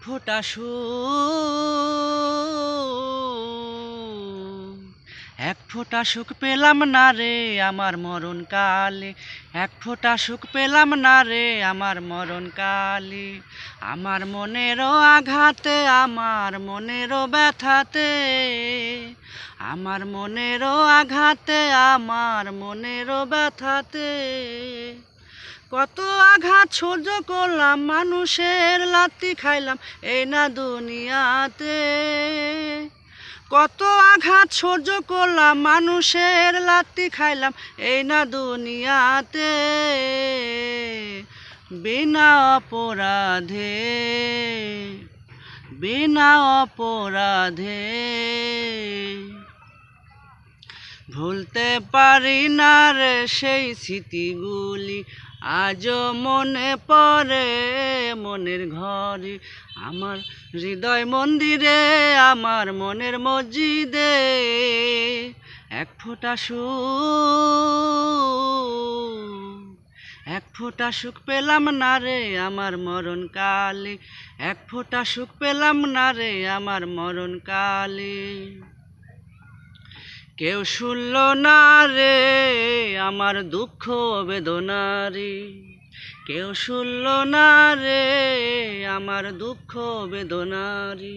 ফোঁটা সুখ, এক ফোঁটা সুখ পেলাম না রে আমার মরণ কালে, এক ফোঁটা সুখ পেলাম না রে আমার মরণ কালে। আমার মনেরও আঘাতে, আমার মনেরও ব্যথাতে, আমার মনেরও আঘাতে, আমার মনেরও ব্যথাতে কত আঘাত সহ্য করলাম, মানুষের লাথি খাইলাম এই না দুনিয়াতে। কত আঘাত সহ্য করলাম, মানুষের লাথি খাইলাম এই না দুনিয়াতে। বিনা অপরাধে, বিনা অপরাধে ভুলতে পারি না রে সেই স্মৃতিগুলি, আজও মনে পড়ে মনের ঘরে। আমার হৃদয় মন্দিরে, আমার মনের মসজিদে এক ফোঁটা সুখ, এক ফোঁটা সুখ পেলাম না রে আমার মরণ কালে, এক ফোঁটা সুখ পেলাম না রে আমার মরণ কালে। কেউ শুনল না রে আমার দুঃখ বেদনা রে, কেউ শুনল না রে আমার দুঃখ বেদনা রে।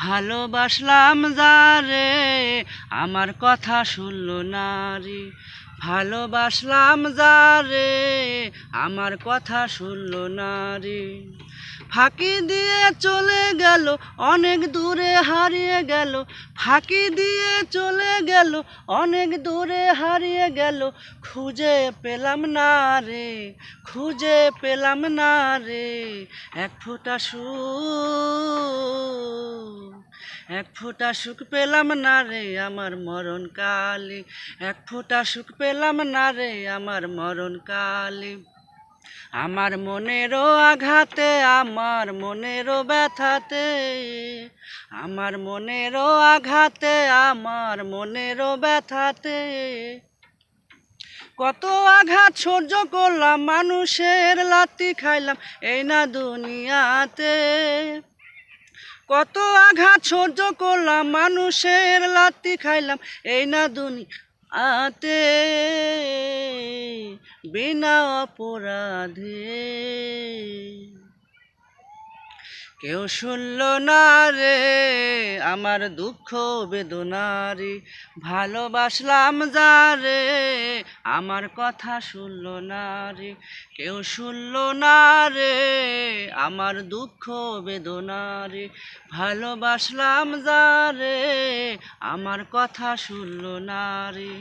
ভালোবাসলাম যারে আমার কথা শুনল না রে, ভালোবাসলাম যারে আমার কথা শুনল না রে। ফাঁকি দিয়ে চলে গেল, অনেক দূরে হারিয়ে গেল, ফাঁকি দিয়ে চলে গেল, অনেক দূরে হারিয়ে গেল। খুঁজে পেলাম না রে, খুঁজে পেলাম না রে এক ফোঁটা সুখ, এক ফোঁটা সুখ পেলাম না রে আমার মরণ কালে, এক ফোঁটা সুখ পেলাম না রে আমার মরণ কালে। আমার মনেরও আঘাতে, আমার মনেরও ব্যথাতে, আমার মনেরও আঘাতে, আমার মনেরও ব্যথাতে কত আঘাত সহ্য করলাম, মানুষের লাথি খাইলাম এই না দুনিয়াতে। কত আঘাত সহ্য করলাম, মানুষের লাথি খাইলাম এই না দুনিয়াতে। বিনা অপরাধে কেউ শুনল না রে আমার দুঃখ বেদনা রে, ভালোবাসলাম যারে আমার কথা শুনল না রে। কেউ শুনল না রে আমার দুঃখ বেদনা রে, ভালোবাসলাম যারে আমার কথা শুনল না রে।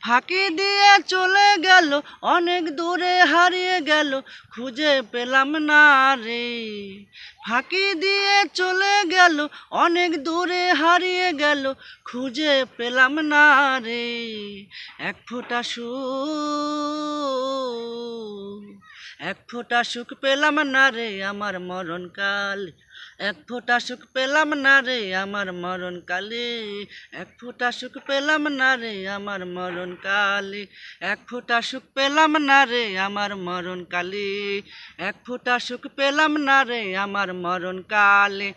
ফাঁকি দিয়ে চলে গেল, অনেক দূরে হারিয়ে গেল, খুঁজে পেলাম না রে। ফাঁকি দিয়ে চলে গেল, অনেক দূরে হারিয়ে গেল, খুঁজে পেলাম না রে এক ফোঁটা সুখ, এক ফোঁটা সুখ পেলাম না রে আমার মরণ কাল, এক ফোঁটা সুখ পেলাম না রে আমার মরণ কালে, এক ফোঁটা সুখ পেলাম না রে আমার মরণ কালে, এক ফোঁটা সুখ পেলাম না রে আমার মরণ কালে, এক ফোঁটা সুখ পেলাম না রে আমার মরণ কালে,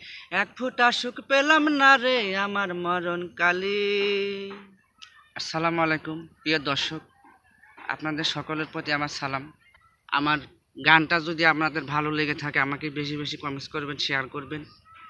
এক ফোঁটা সুখ পেলাম না রে আমার মরণ কালে। আসসালামু আলাইকুম প্রিয় দর্শক, আপনাদের সকলের প্রতি আমার সালাম। আমার গানটা যদি আপনাদের ভালো লেগে থাকে আমাকে বেশি বেশি কমেন্টস করবেন, শেয়ার করবেন।